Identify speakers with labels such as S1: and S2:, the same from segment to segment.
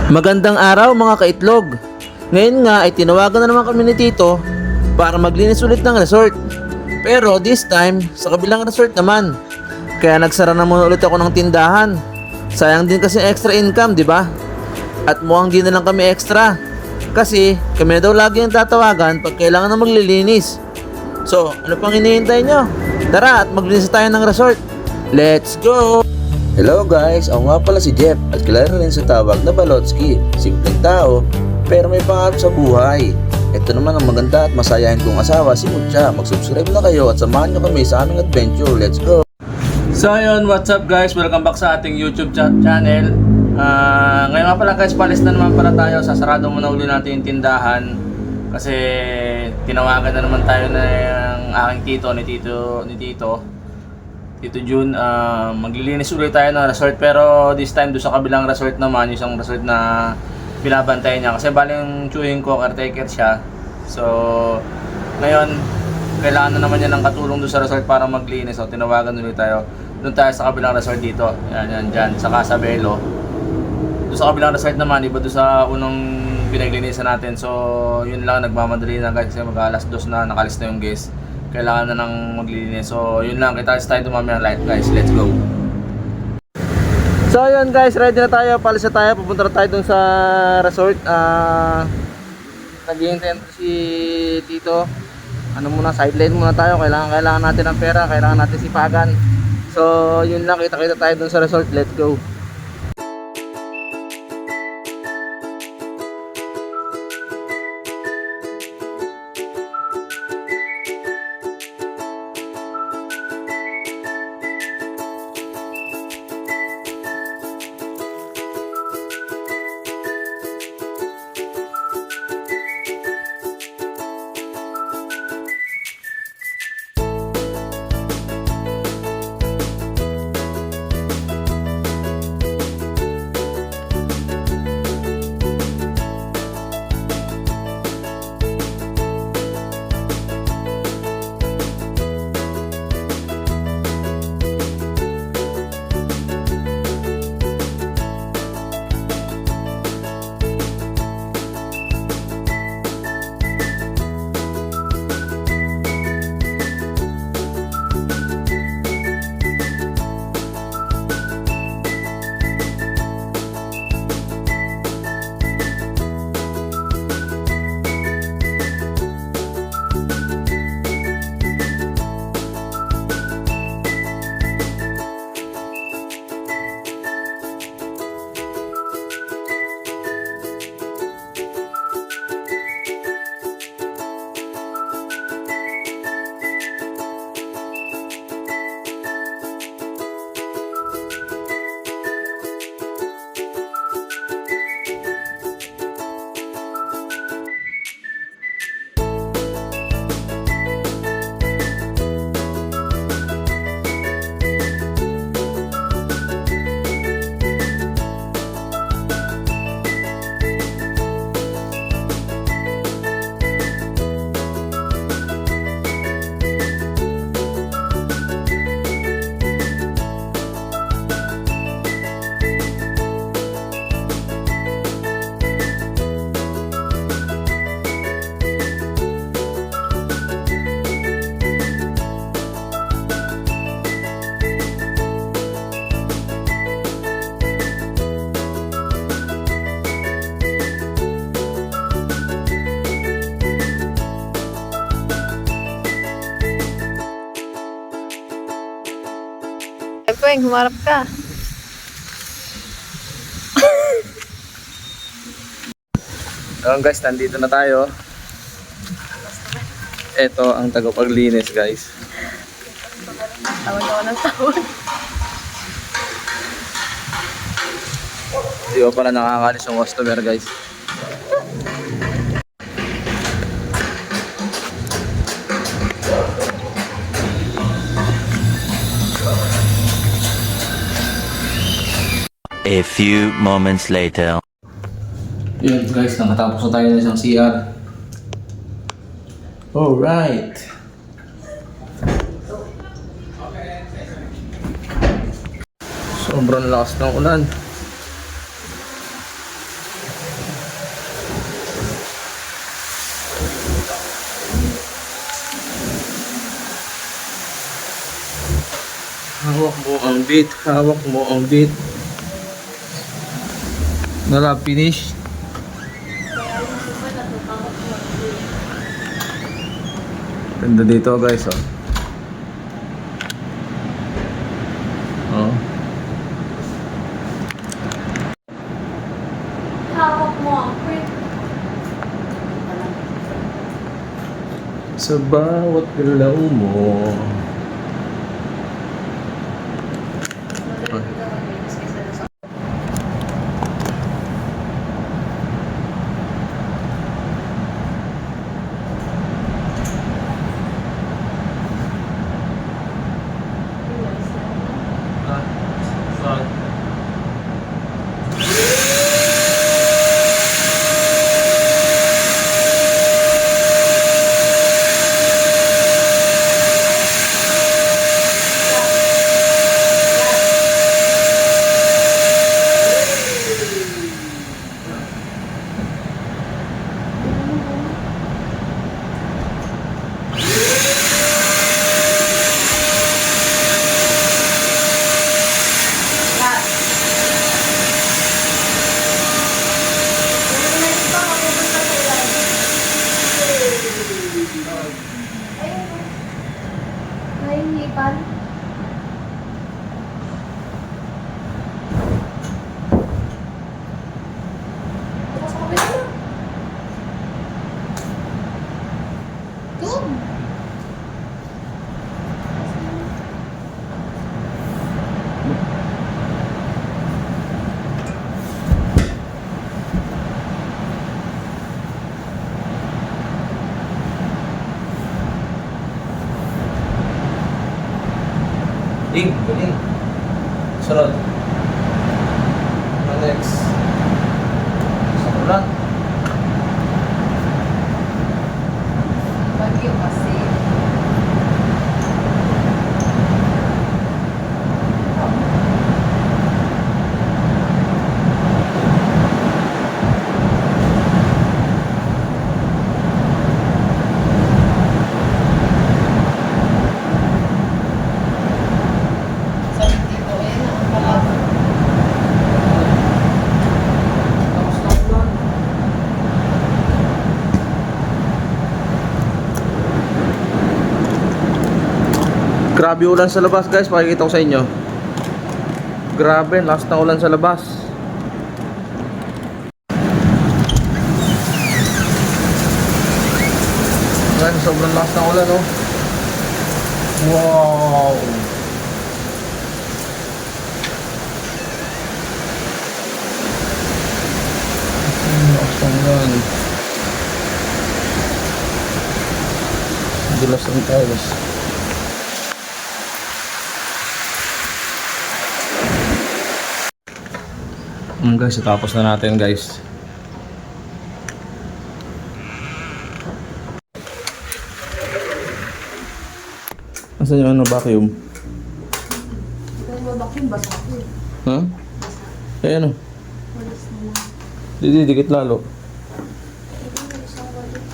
S1: Magandang araw mga kaitlog. Ngayon nga ay tinawagan na naman kami ni Tito para maglinis ulit ng resort. Pero this time, sa kabilang resort naman. Kaya nagsara na muna ulit ako ng tindahan. Sayang din kasi extra income, di ba? At mukhang di na lang kami extra. Kasi kami na daw lagi ang tatawagan pag kailangan na maglilinis. So, ano pang hinihintay nyo? Tara at maglinis tayo ng resort. Let's go! Hello guys, ako nga pala si Jeff at kilala rin sa tawag na Balotsky. Simpleng tao, pero may pangarap sa buhay. Ito naman ang maganda at masayahin kong asawa, si Mucha. Mag-subscribe na kayo at samahan nyo kami sa aming adventure. Let's go!
S2: So yun, what's up guys? Welcome back sa ating YouTube channel. Ngayon nga pala guys, palis na naman pala tayo. Sasarado muna uli natin yung tindahan. Kasi tinawagan na naman tayo ng aking Tito June. Maglilinis ulit tayo ng resort, pero this time doon sa kabilang resort naman, yung isang resort na binabantayan niya. Kasi baling chewing ko, caretaker siya. So ngayon, kailangan na naman niya ng katulong doon sa resort para maglinis. So tinawagan ulit tayo. Doon tayo sa kabilang resort dito. Yan, dyan, sa Casa Belo. Doon sa kabilang resort naman, iba doon sa unang pinaglinisan natin. So yun lang, nagmamadali na guys kasi mag-alas 2 na, nakalis na yung guest. Kailangan na nang maglilinis. So yun lang, kita tayo dumami ng light guys. Let's go.
S1: So yun guys, ready na tayo, palis na tayo, pupunta na tayo dun sa resort. Naghihintay na si Tito. Ano muna, sideline muna tayo, kailangan natin ng pera, kailangan natin sipagan. So yun lang, kita tayo dun sa resort. Let's go.
S3: Pweng, humarap ka.
S2: Ayun guys, nandito na tayo. Ito ang tagapaglinis guys.
S3: Tawag ako ng tawag.
S2: Di ba pala nakakalis yung customer guys.
S4: A few moments later.
S2: Yun guys, nakatapos na tayo ng isang CR. Alright. Sobrang lakas ng ulan.
S1: Hawak mo ang beat, hawak mo ang beat. Nala, finish. Ganda dito guys, oh. Oh.
S3: Hawak mo ang print.
S1: Sa bawat galaw mo.
S3: Nainipan. Bukas ako ba? Doon.
S1: Galing, galing. Sunod. Next. Sa ulan.
S3: Bagyo kasi. Sabi dito, ang kalat.
S1: Tapos na ulan. Grabe ulan sa labas guys, pakikita ko sa inyo. Grabe, last na ulan sa labas. Ayan, sobrang last na ulan, oh. Wow! Last na ulan. Dulas ang tiles. Guys, tapos na natin guys. Asan yung ano, vacuum?
S3: Kaya babak yung basa ko eh.
S1: Ha? Eh ano?
S3: Walis na lang.
S1: Dikit lalo.
S3: Ito yung isang walis.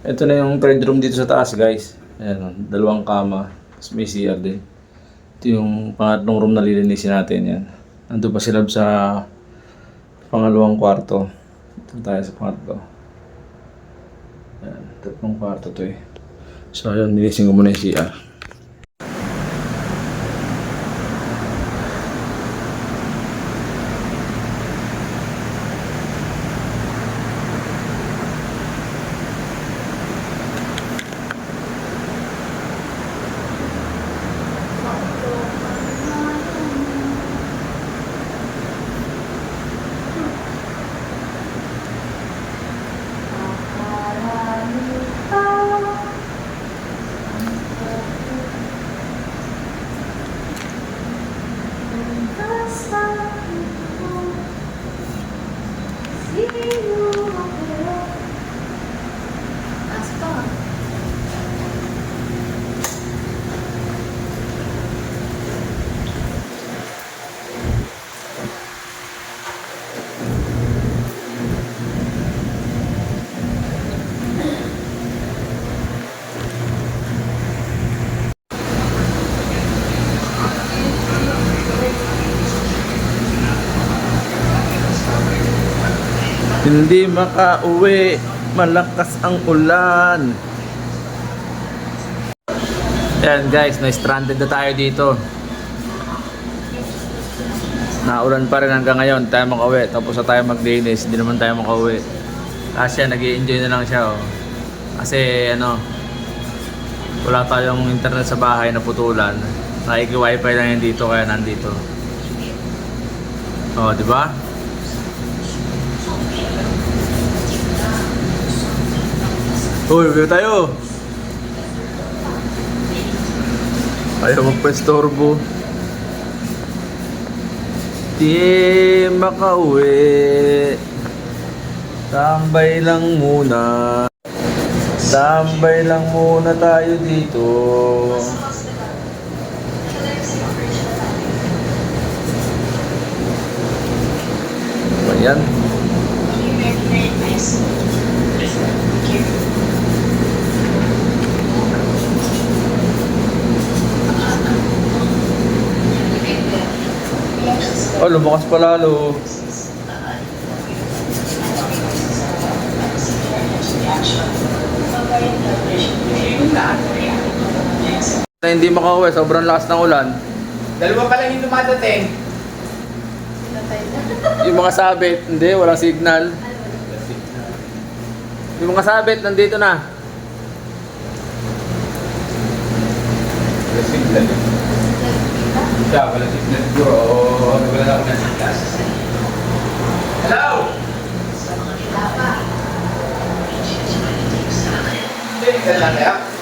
S1: Ito na yung third room dito sa taas guys. Ayan, dalawang kama. Tapos may CR din. Ito yung pangatlong room na lilinisin natin. Yan. Nandun pa sila sa pangalawang kwarto. Ito tayo sa pangatlo. Ayan, tatlong kwarto to eh. So ayun, nilisin ko muna yung CR. Hindi makauwi, malakas ang ulan.
S2: Ayan guys, na-stranded na tayo dito. Naulan pa rin hanggang ngayon, tayo makauwi. Tapos na tayo maglinis, hindi naman tayo makauwi. Kasi nag-i-enjoy na lang siya oh. Kasi ano, wala tayong internet sa bahay na putulan. Nakiki-wifi lang yan dito kaya nandito. Oh, di ba?
S1: Uy, uwi tayo. Ayaw magpa-estorbo. Di makauwi. Tambay lang muna. Tambay lang muna tayo dito. Ayan. Oh, lumakas pa lalo.
S2: Na hindi makauwi, sobrang lakas ng ulan.
S5: Dalawa pa lang yung dumadating.
S2: Yung mga sabit, hindi, walang signal. Yung mga sabit, nandito na.
S5: Wala signal. Siya, wala signal. Bro, wala na ako ng signal. Hello? Hindi, signal lang kaya?